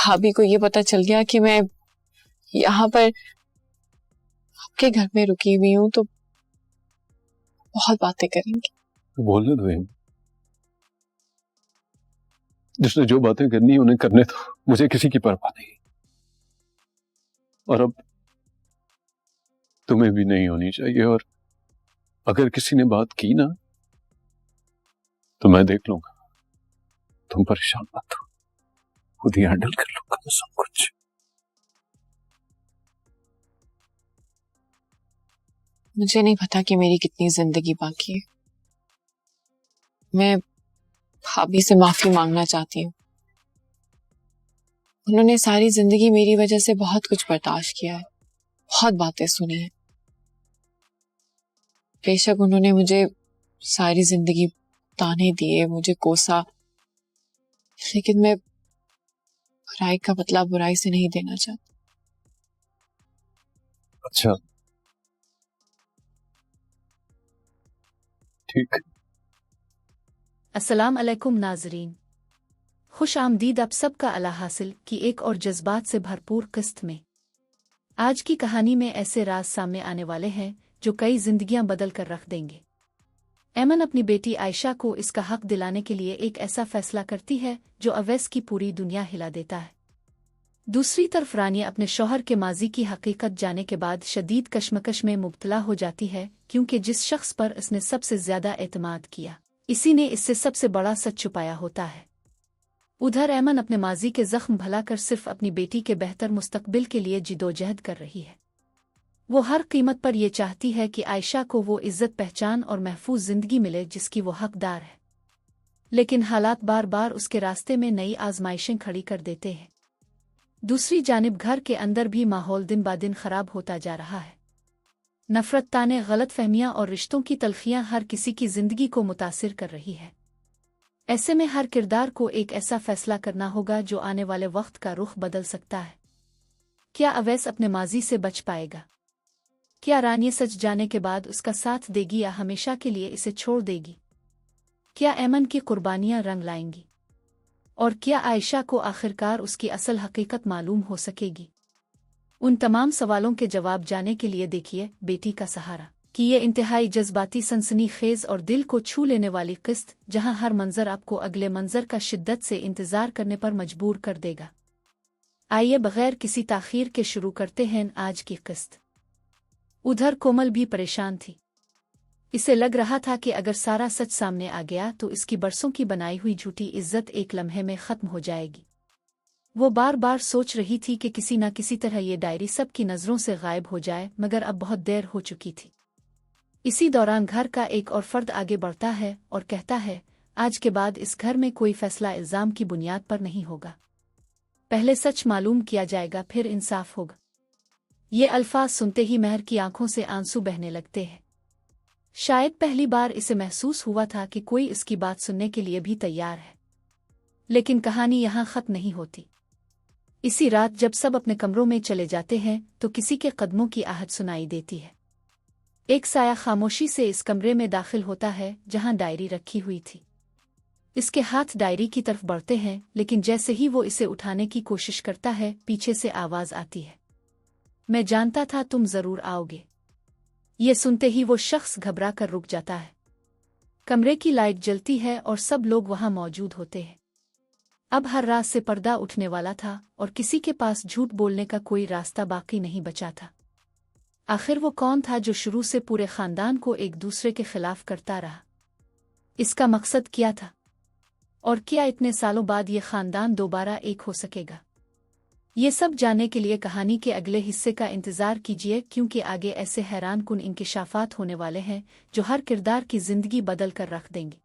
भाभी को ये पता चल गया कि मैं यहाँ पर आपके घर में रुकी हुई हूँ तो बहुत बातें करेंगी। बोलने दो हिम, जिसने जो बातें करनी है उन्हें करने दो, मुझे किसी की परवाह नहीं। और अब तुम्हें भी नहीं होनी चाहिए, और अगर किसी ने बात की ना तो मैं देख लूंगा। तुम परेशान मत हो, खुद ही हैंडल कर लूंगा मैं सब कुछ। मुझे नहीं पता कि मेरी कितनी जिंदगी बाकी है। मैं भाभी से माफी मांगना चाहती हूँ। उन्होंने सारी जिंदगी मेरी वजह से बहुत कुछ बर्दाश्त किया है, बहुत बातें सुनी है। बेशक उन्होंने मुझे सारी जिंदगी ताने दिए, मुझे कोसा, लेकिन मैं बुराई का बदला बुराई से नहीं देना चाहती। अच्छा ठीक। अस्सलाम अलैकुम नाजरीन, खुश आमदीद आप सबका अला हासिल की एक और जज्बात से भरपूर किस्त में। आज की कहानी में ऐसे राज सामने आने वाले हैं जो कई जिंदगियां बदल कर रख देंगे। ऐमन अपनी बेटी आयशा को इसका हक दिलाने के लिए एक ऐसा फैसला करती है जो अवैस की पूरी दुनिया हिला देता है। दूसरी तरफ रानिया अपने शौहर के माजी की हकीकत जाने के बाद शदीद कश्मकश में मुब्तला हो जाती है, क्योंकि जिस शख्स पर इसने सबसे ज्यादा एतमाद किया इसी ने इससे सबसे बड़ा सच छुपाया होता है। उधर ऐमन अपने माजी के जख्म भला कर सिर्फ अपनी बेटी के बेहतर मुस्तकबिल के लिए जिदोजहद कर रही है। वो हर कीमत पर यह चाहती है कि आयशा को वो इज्जत, पहचान और महफूज जिंदगी मिले जिसकी वो हकदार है। लेकिन हालात बार बार उसके रास्ते में नई आजमाइशें खड़ी कर देते हैं। दूसरी जानिब घर के अंदर भी माहौल दिन ब दिन खराब होता जा रहा है। नफरत, ताने, गलतफहमियां और रिश्तों की तलखियां हर किसी की जिंदगी को मुतासिर कर रही है। ऐसे में हर किरदार को एक ऐसा फैसला करना होगा जो आने वाले वक्त का रुख बदल सकता है। क्या अवैस अपने माजी से बच पाएगा? क्या रानिया सच जाने के बाद उसका साथ देगी या हमेशा के लिए इसे छोड़ देगी? क्या ऐमन की कुर्बानियां रंग लाएंगी? और क्या आयशा को आखिरकार उसकी असल हकीकत मालूम हो सकेगी? उन तमाम सवालों के जवाब जाने के लिए देखिए बेटी का सहारा कि ये इंतहाई जज्बाती, सनसनीखेज और दिल को छू लेने वाली किस्त, जहां हर मंजर आपको अगले मंजर का शिद्दत से इंतजार करने पर मजबूर कर देगा। आइए बगैर किसी ताखीर के शुरू करते हैं आज की किस्त। उधर कोमल भी परेशान थी। इसे लग रहा था कि अगर सारा सच सामने आ गया तो इसकी बरसों की बनाई हुई झूठी इज्जत एक लम्हे में खत्म हो जाएगी। वो बार बार सोच रही थी कि किसी न किसी तरह ये डायरी सबकी नजरों से गायब हो जाए, मगर अब बहुत देर हो चुकी थी। इसी दौरान घर का एक और फर्द आगे बढ़ता है और कहता है, आज के बाद इस घर में कोई फैसला इल्जाम की बुनियाद पर नहीं होगा। पहले सच मालूम किया जाएगा, फिर इंसाफ होगा। ये अल्फाज सुनते ही महर की आंखों से आंसू बहने लगते हैं। शायद पहली बार इसे महसूस हुआ था कि कोई इसकी बात सुनने के लिए भी तैयार है। लेकिन कहानी यहाँ खत्म नहीं होती। इसी रात जब सब अपने कमरों में चले जाते हैं तो किसी के कदमों की आहट सुनाई देती है। एक साया खामोशी से इस कमरे में दाखिल होता है जहां डायरी रखी हुई थी। इसके हाथ डायरी की तरफ बढ़ते हैं, लेकिन जैसे ही वो इसे उठाने की कोशिश करता है, पीछे से आवाज आती है, मैं जानता था तुम जरूर आओगे। ये सुनते ही वो शख्स घबरा कर रुक जाता है। कमरे की लाइट जलती है और सब लोग वहां मौजूद होते हैं। अब हर रात से पर्दा उठने वाला था और किसी के पास झूठ बोलने का कोई रास्ता बाकी नहीं बचा था। आखिर वो कौन था जो शुरू से पूरे खानदान को एक दूसरे के खिलाफ करता रहा? इसका मकसद क्या था? और क्या इतने सालों बाद ये खानदान दोबारा एक हो सकेगा? ये सब जानने के लिए कहानी के अगले हिस्से का इंतजार कीजिए, क्योंकि आगे ऐसे हैरान कुन इंकिशाफात होने वाले हैं जो हर किरदार की जिंदगी बदल कर रख देंगे।